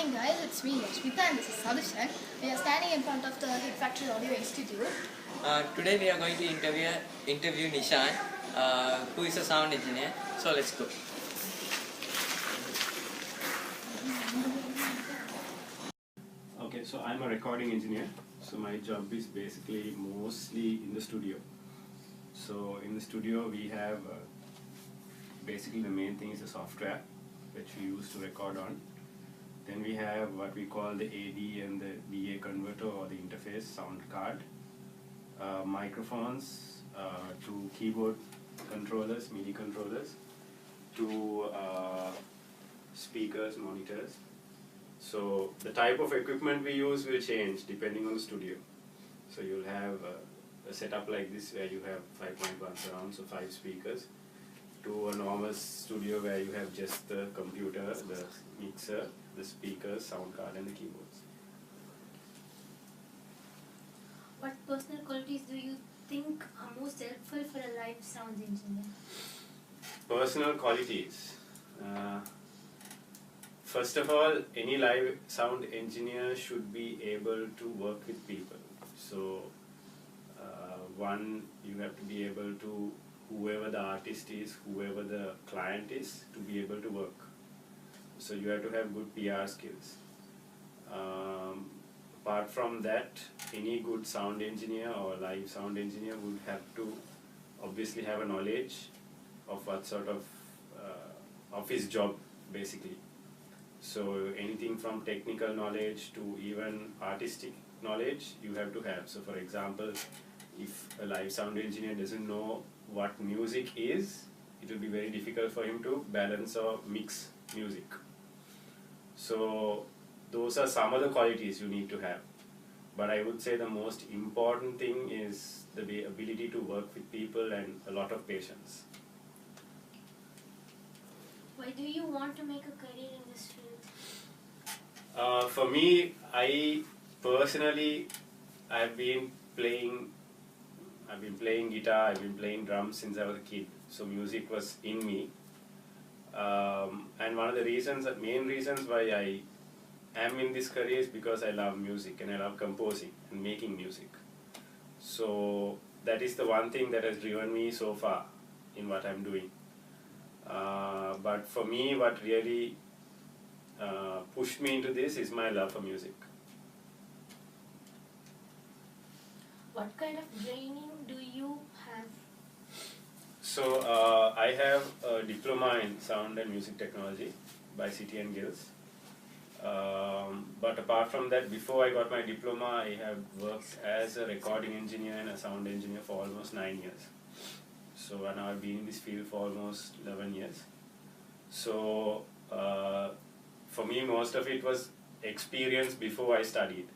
Hey guys, it's me, Smita, and this is Sadishan. We are standing in front of the Hit Factory Audio Institute. Today we are going to interview Nishan, who is a sound engineer. So let's go. Okay, so I'm a recording engineer. So my job is basically mostly in the studio. So in the studio we have basically the main thing is the software which we use to record on. Then we have what we call the AD and the DA converter or the interface sound card, microphones, to keyboard controllers, MIDI controllers, to speakers, monitors. So the type of equipment we use will change depending on the studio. So you'll have a setup like this where you have 5.1 surround, so 5 speakers, to a normal studio where you have just the computer, the mixer, the speakers, sound card and the keyboards. What personal qualities do you think are most helpful for a live sound engineer? Personal qualities. First of all, any live sound engineer should be able to work with people. So one, you have to be able to, whoever the artist is, whoever the client is, to be able to work. So you have to have good PR skills. Apart from that, any good sound engineer or live sound engineer would have to obviously have a knowledge of what sort of his job basically. So anything from technical knowledge to even artistic knowledge you have to have. So for example, if a live sound engineer doesn't know what music is, it will be very difficult for him to balance or mix music. So those are some of the qualities you need to have. But I would say the most important thing is the ability to work with people and a lot of patience. Why do you want to make a career in this field? For me, I personally, I've been playing guitar, I've been playing drums since I was a kid. So music was in me. And one of the main reasons why I am in this career is because I love music and I love composing and making music. So that is the one thing that has driven me so far in what I'm doing. But for me, what really pushed me into this is my love for music. What kind of training do you have? So I have a diploma in sound and music technology by City and Guilds. But apart from that, before I got my diploma, I have worked as a recording engineer and a sound engineer for almost 9 years. So now I've been in this field for almost 11 years. So for me, most of it was experience before I studied.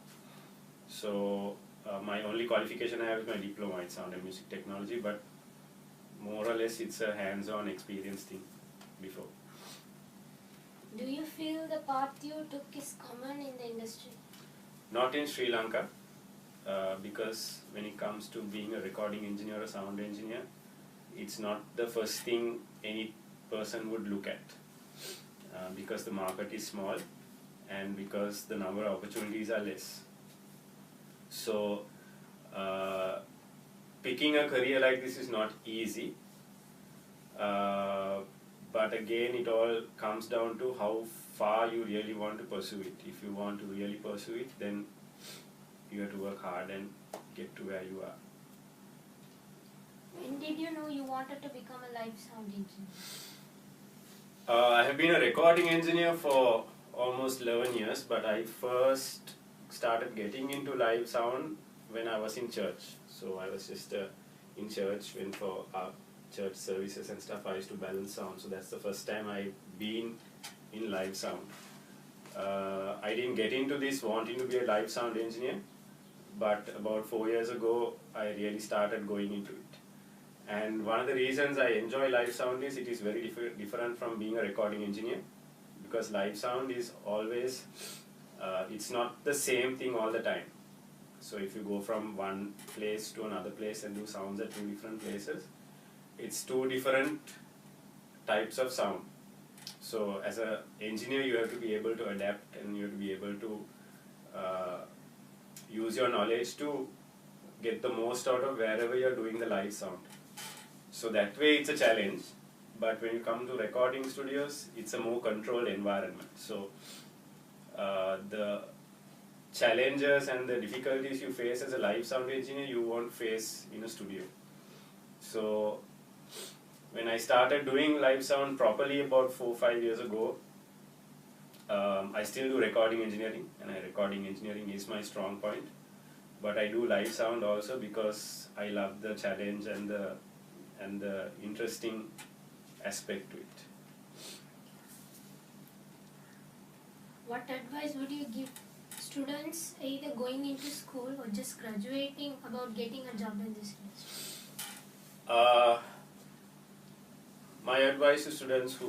So my only qualification I have is my diploma in sound and music technology, but more or less it's a hands-on experience thing before. Do you feel the path you took is common in the industry? Not in Sri Lanka, because when it comes to being a recording engineer or sound engineer, it's not the first thing any person would look at, because the market is small and because the number of opportunities are less. So picking a career like this is not easy, but again it all comes down to how far you really want to pursue it. If you want to really pursue it, then you have to work hard and get to where you are. When did you know you wanted to become a live sound engineer? I have been a recording engineer for almost 11 years, but I first started getting into live sound when I was in church. So I was just in church when for our church services and stuff I used to balance sound. So that's the first time I've been in live sound. I didn't get into this wanting to be a live sound engineer, but about 4 years ago I really started going into it. And one of the reasons I enjoy live sound is it is very different from being a recording engineer, because live sound is always, it's not the same thing all the time. So if you go from one place to another place and do sounds at 2 different places, it's 2 different types of sound. So as an engineer, you have to be able to adapt, and you have to be able to use your knowledge to get the most out of wherever you're doing the live sound. So that way it's a challenge, but when you come to recording studios, it's a more controlled environment. So the challenges and the difficulties you face as a live sound engineer, you won't face in a studio. So when I started doing live sound properly about 4 or 5 years ago, I still do recording engineering, and recording engineering is my strong point. But I do live sound also because I love the challenge and the interesting aspect to it. What advice would you give students either going into school or just graduating about getting a job in this industry? My advice to students who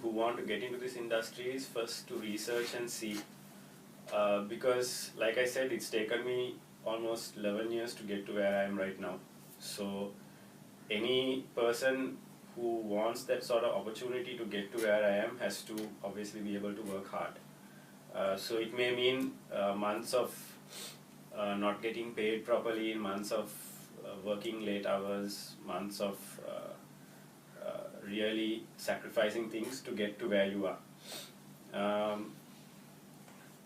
want to get into this industry is first to research and see, because like I said, it's taken me almost 11 years to get to where I am right now. So any person who wants that sort of opportunity to get to where I am has to obviously be able to work hard. So it may mean months of not getting paid properly, months of working late hours, months of really sacrificing things to get to where you are.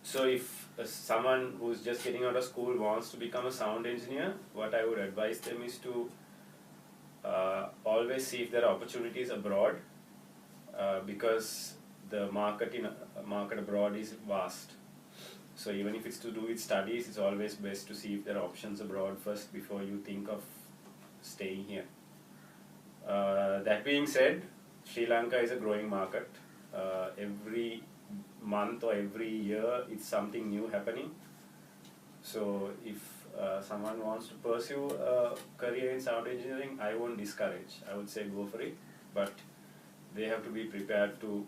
So if someone who's just getting out of school wants to become a sound engineer, what I would advise them is to always see if there are opportunities abroad, because the market abroad is vast. So even if it's to do with studies, it's always best to see if there are options abroad first before you think of staying here. That being said, Sri Lanka is a growing market. Every month or every year it's something new happening. So if someone wants to pursue a career in sound engineering, I won't discourage. I would say go for it, but they have to be prepared to,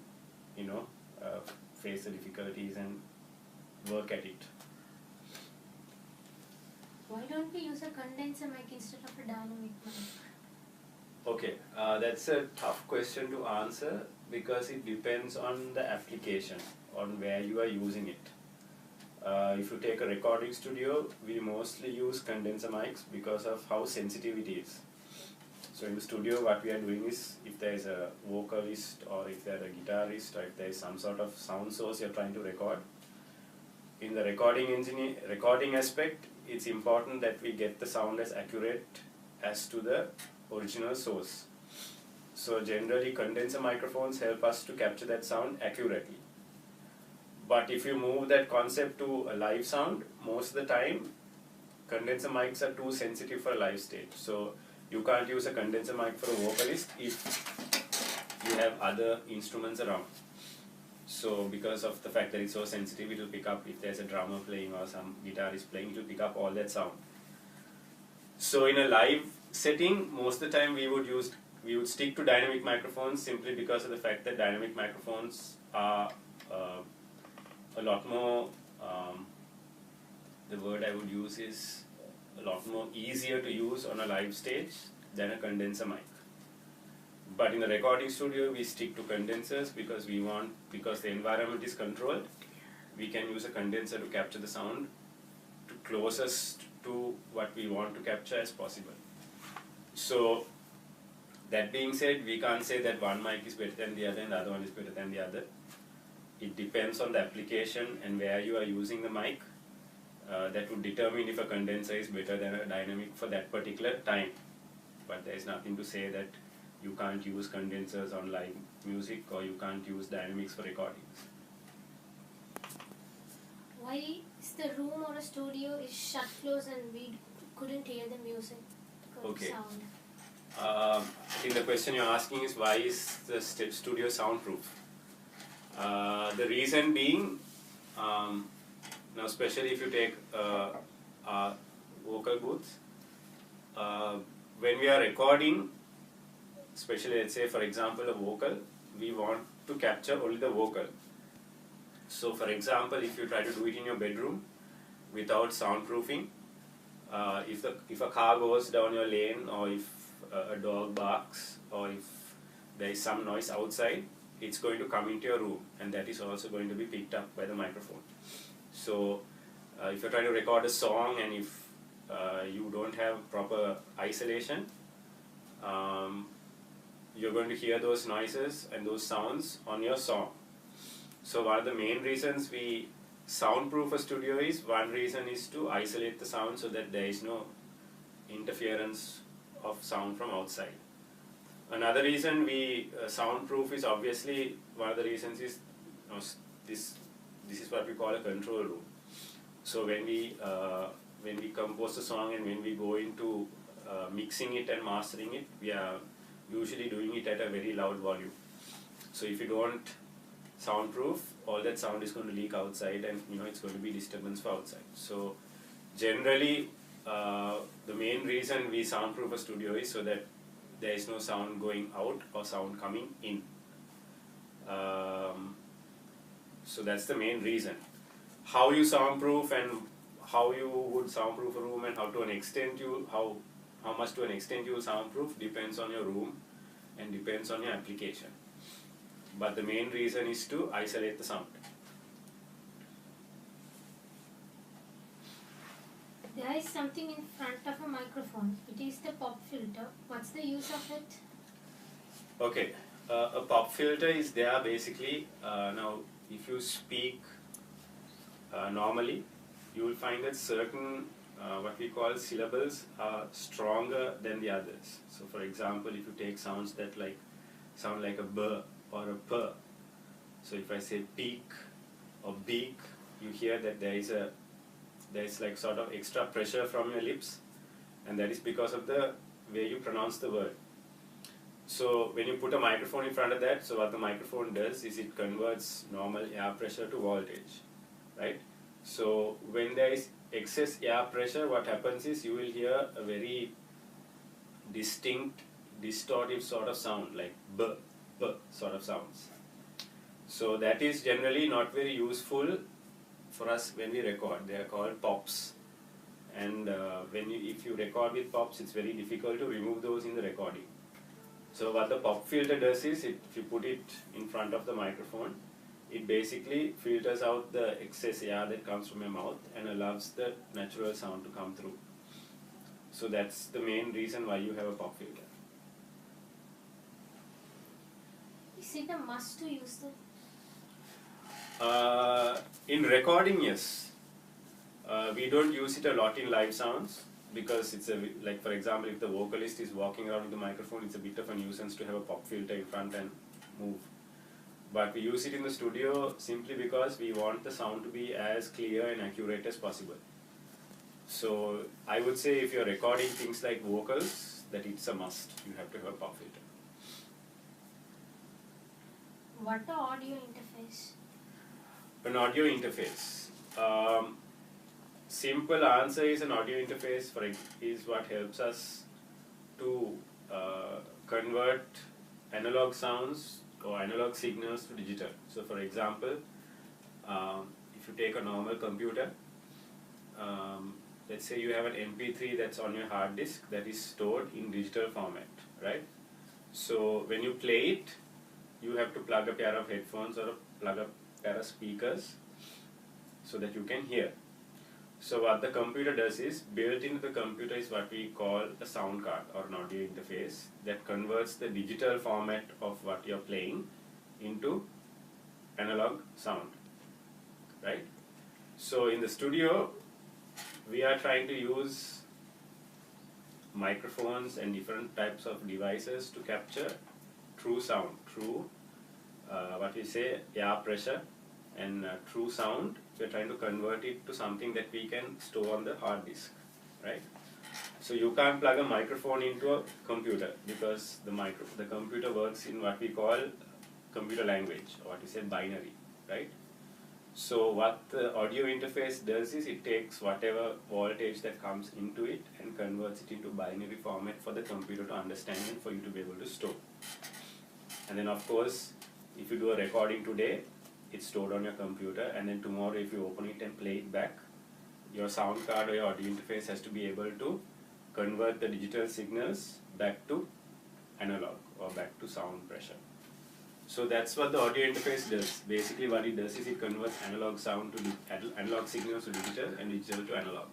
face the difficulties and work at it. Why don't we use a condenser mic instead of a dynamic mic? Okay, that's a tough question to answer because it depends on the application, on where you are using it. If you take a recording studio, we mostly use condenser mics because of how sensitive it is. So in the studio, what we are doing is, if there is a vocalist or if there is a guitarist or if there is some sort of sound source you're trying to record, in the recording aspect, it's important that we get the sound as accurate as to the original source. So generally condenser microphones help us to capture that sound accurately. But if you move that concept to a live sound, most of the time condenser mics are too sensitive for a live stage. So you can't use a condenser mic for a vocalist if you have other instruments around. So because of the fact that it's so sensitive, it will pick up, if there's a drummer playing or some guitarist playing, it will pick up all that sound. So in a live setting, most of the time we would stick to dynamic microphones simply because of the fact that dynamic microphones are a lot more, the word I would use is a lot more easier to use on a live stage than a condenser mic. But in the recording studio, we stick to condensers because because the environment is controlled, we can use a condenser to capture the sound to closest to what we want to capture as possible. So that being said, we can't say that one mic is better than the other and the other one is better than the other. It depends on the application and where you are using the mic. That would determine if a condenser is better than a dynamic for that particular time. But there is nothing to say that you can't use condensers on live music or you can't use dynamics for recordings. Why is the room or a studio is shut close and we couldn't hear the music because Okay. of sound? I think the question you're asking is why is the studio soundproof? The reason being, now especially if you take our vocal booths, when we are recording, especially let's say for example a vocal, we want to capture only the vocal. So for example, if you try to do it in your bedroom without soundproofing, if a car goes down your lane or if a dog barks or if there is some noise outside, it's going to come into your room, and that is also going to be picked up by the microphone. So if you're trying to record a song and if you don't have proper isolation, you're going to hear those noises and those sounds on your song. So one of the main reasons we soundproof a studio is, one reason is to isolate the sound so that there is no interference of sound from outside. Another reason we soundproof is, obviously one of the reasons is this is what we call a control room. So when we compose a song and when we go into mixing it and mastering it, we are usually doing it at a very loud volume. So if you don't soundproof, all that sound is going to leak outside, and it's going to be disturbance for outside. So generally the main reason we soundproof a studio is so that there is no sound going out or sound coming in. So that's the main reason. How you soundproof and how you would soundproof a room and how much to an extent you will soundproof depends on your room and depends on your application. But the main reason is to isolate the sound. There is something in front of a microphone. It is the pop filter. What's the use of it? Okay, a pop filter is there basically. Now, if you speak normally, you will find that certain what we call syllables are stronger than the others. So, for example, if you take sounds that sound like a b or a p. So, if I say peak or beak, you hear that there is like sort of extra pressure from your lips, and that is because of the way you pronounce the word. So when you put a microphone in front of that, so what the microphone does is it converts normal air pressure to voltage, right? So when there is excess air pressure, what happens is you will hear a very distinct, distortive sort of sound, like b sort of sounds. So that is generally not very useful for us when we record. They are called pops, and if you record with pops, it's very difficult to remove those in the recording. So what the pop filter does is, if you put it in front of the microphone, it basically filters out the excess air that comes from your mouth and allows the natural sound to come through. So that's the main reason why you have a pop filter. Is it a must to use them? In recording, yes. We don't use it a lot in live sounds because it's like, for example, if the vocalist is walking around with the microphone, it's a bit of a nuisance to have a pop filter in front and move. But we use it in the studio simply because we want the sound to be as clear and accurate as possible. So I would say if you're recording things like vocals, that it's a must. You have to have a pop filter. What an audio interface? An audio interface. Simple answer is an audio interface is what helps us to convert analog sounds or analog signals to digital. So for example, if you take a normal computer, let's say you have an MP3 that's on your hard disk that is stored in digital format, right? So when you play it, you have to plug a pair of headphones or plug a pair of speakers so that you can hear. So what the computer does is, built into the computer is what we call a sound card or an audio interface that converts the digital format of what you're playing into analog sound, right? So in the studio, we are trying to use microphones and different types of devices to capture true sound, true what we say air pressure, and true sound. We're trying to convert it to something that we can store on the hard disk, right? So you can't plug a microphone into a computer because the computer works in what we call computer language, or what we say binary, right? So what the audio interface does is it takes whatever voltage that comes into it and converts it into binary format for the computer to understand and for you to be able to store. And then of course, if you do a recording today, it's stored on your computer, and then tomorrow if you open it and play it back, your sound card or your audio interface has to be able to convert the digital signals back to analog or back to sound pressure. So that's what the audio interface does. Basically what it does is it converts analog sound to analog signals to digital and digital to analog.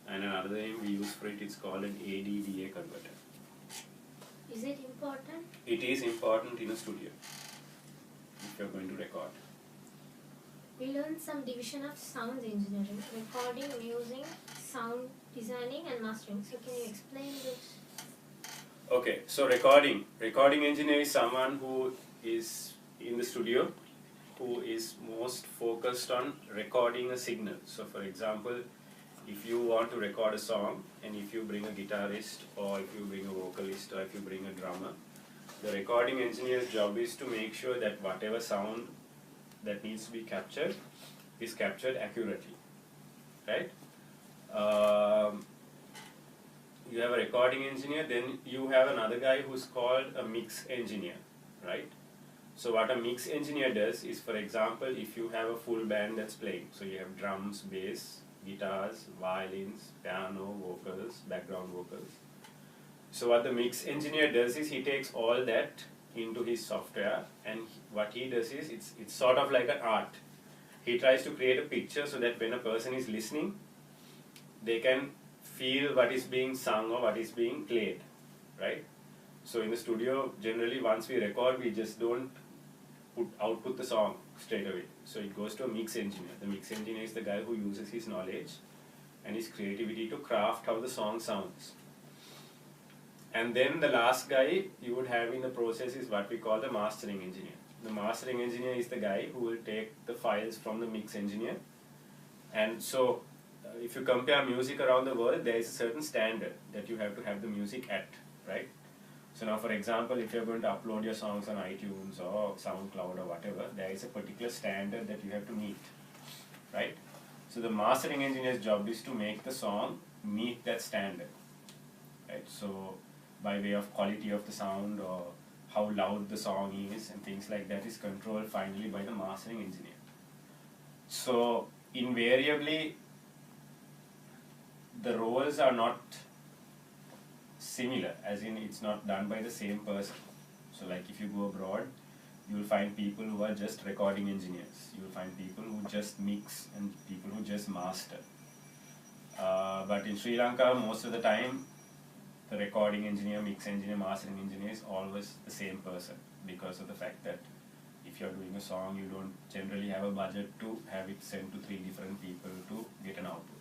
And another name we use for it is called an AD/DA converter. Is it important? It is important in a studio if you're going to record. We learned some division of sound engineering, recording, music, sound designing and mastering. So can you explain this? Okay, so recording engineer is someone who is in the studio who is most focused on recording a signal. So for example, if you want to record a song and if you bring a guitarist or if you bring a vocalist or if you bring a drummer, the recording engineer's job is to make sure that whatever sound that needs to be captured is captured accurately, right? You have a recording engineer, then you have another guy who's called a mix engineer, right? So what a mix engineer does is, for example, if you have a full band that's playing, so you have drums, bass, guitars, violins, piano, vocals, background vocals. So what the mix engineer does is he takes all that into his software, and what he does is it's sort of like an art. He tries to create a picture so that when a person is listening, they can feel what is being sung or what is being played, right? So in the studio, generally once we record, we just don't output the song straight away. So it goes to a mix engineer. The mix engineer is the guy who uses his knowledge and his creativity to craft how the song sounds. And then the last guy you would have in the process is what we call the mastering engineer. The mastering engineer is the guy who will take the files from the mix engineer. And so if you compare music around the world, there is a certain standard that you have to have the music at, right? So now for example, if you're going to upload your songs on iTunes or SoundCloud or whatever, there is a particular standard that you have to meet, right? So the mastering engineer's job is to make the song meet that standard, right? So by way of quality of the sound or how loud the song is and things like that is controlled finally by the mastering engineer. So invariably, the roles are not similar, as in it's not done by the same person. So like if you go abroad, you will find people who are just recording engineers. You will find people who just mix and people who just master. But in Sri Lanka, most of the time, the recording engineer, mix engineer, mastering engineer is always the same person, because of the fact that if you're doing a song, you don't generally have a budget to have it sent to 3 different people to get an output.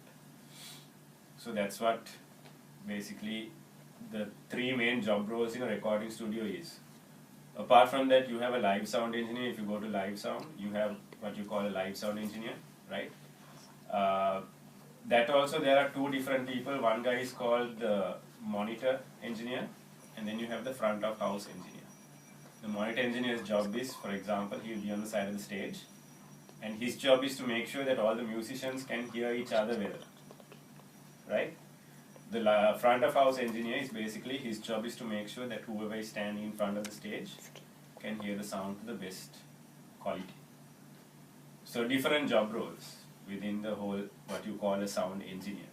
So that's what basically the 3 main job roles in a recording studio is. Apart from that, you have a live sound engineer. If you go to live sound, you have what you call a live sound engineer, right? That also there are 2 different people. One guy is called the monitor engineer, and then you have the front of house engineer. The monitor engineer's job is, for example, he will be on the side of the stage, and his job is to make sure that all the musicians can hear each other well, right? The front of house engineer is basically, his job is to make sure that whoever is standing in front of the stage can hear the sound to the best quality. So different job roles within the whole, what you call a sound engineer.